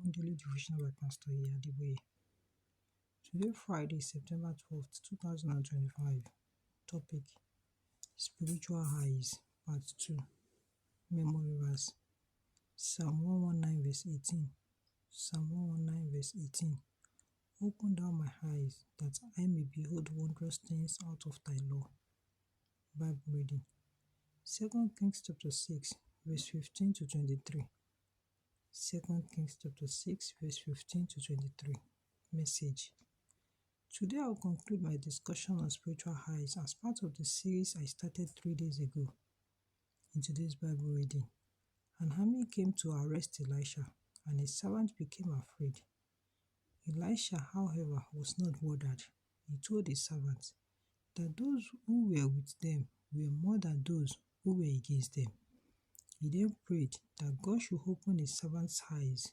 11 Daily Devotional by Pastor Iyadeboye. Today, Friday, September 12th, 2025. Topic: Spiritual Highs, Part 2. Memory Verse: Psalm 119, verse 18. Psalm 119, verse 18. Open thou my eyes, that I may behold wondrous things out of thy law. Bible reading: 2 Kings chapter 6, verse 15 to 23. 2 Kings chapter 6, verse 15 to 23. Message: Today I will conclude my discussion on spiritual highs as part of the series I started 3 days ago. In today's Bible reading, an army came to arrest Elisha, and his servant became afraid. Elisha, however, was not bothered. He told his servants that those who were with them were more than those who were against them. He then prayed that God should open his servant's eyes.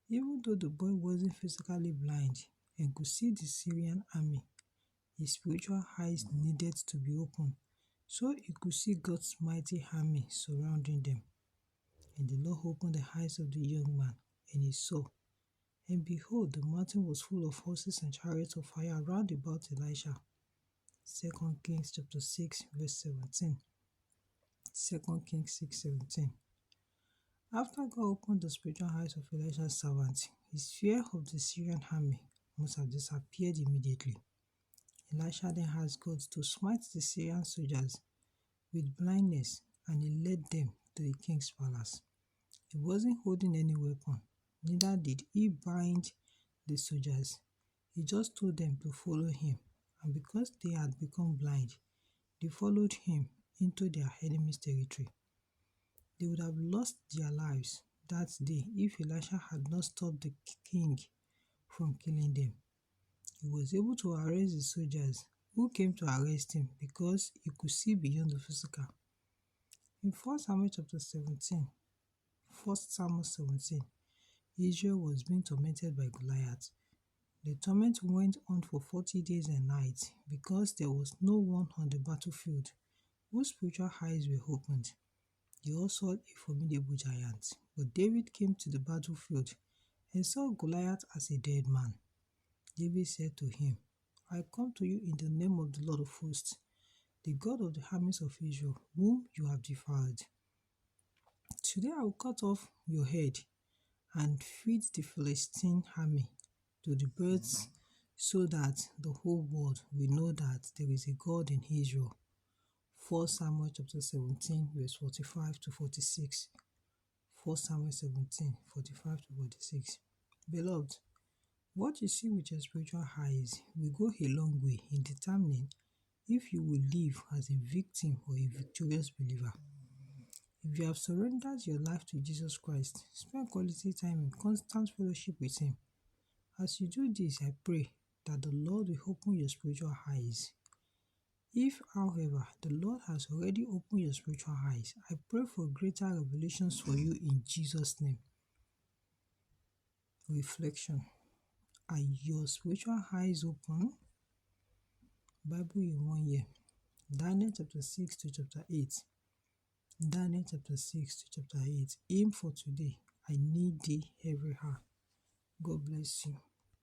Even though the boy wasn't physically blind and could see the Syrian army, his spiritual eyes needed to be opened so he could see God's mighty army surrounding them. And the Lord opened the eyes of the young man, and he saw. And behold, the mountain was full of horses and chariots of fire round about Elisha. 2 Kings chapter 6, verse 17. 2 Kings 6:17. After God opened the spiritual eyes of Elisha's servant, his fear of the Syrian army must have disappeared immediately. Elisha then asked God to smite the Syrian soldiers with blindness, and he led them to the king's palace. He wasn't holding any weapon, neither did he bind the soldiers. He just told them to follow him, and because they had become blind, they followed him into their enemy's territory. They would have lost their lives that day if Elisha had not stopped the king from killing them. He was able to arrest the soldiers who came to arrest him because he could see beyond the physical. In 1 Samuel chapter 17, Israel was being tormented by Goliath. The torment went on for 40 days and nights because there was no one on the battlefield whose spiritual eyes were opened. They all saw a formidable giant, but David came to the battlefield and saw Goliath as a dead man. David said to him, I come to you in the name of the Lord of hosts, the God of the armies of Israel, whom you have defied. Today I will cut off your head and feed the Philistine army to the birds, so that the whole world will know that there is a God in Israel. 1 Samuel chapter 17, verse 45 to 46. 1 Samuel 17, 45 to 46. Beloved, what you see with your spiritual eyes will go a long way in determining if you will live as a victim or a victorious believer. If you have surrendered your life to Jesus Christ, spend quality time in constant fellowship with Him. As you do this, I pray that the Lord will open your spiritual eyes. If, however, the Lord has already opened your spiritual eyes, I pray for greater revelations for you in Jesus' name. Reflection: are your spiritual eyes open? Bible in 1 year. Daniel chapter 6 to chapter 8. Daniel chapter 6 to chapter 8. Aim for today. I need thee every hour. God bless you.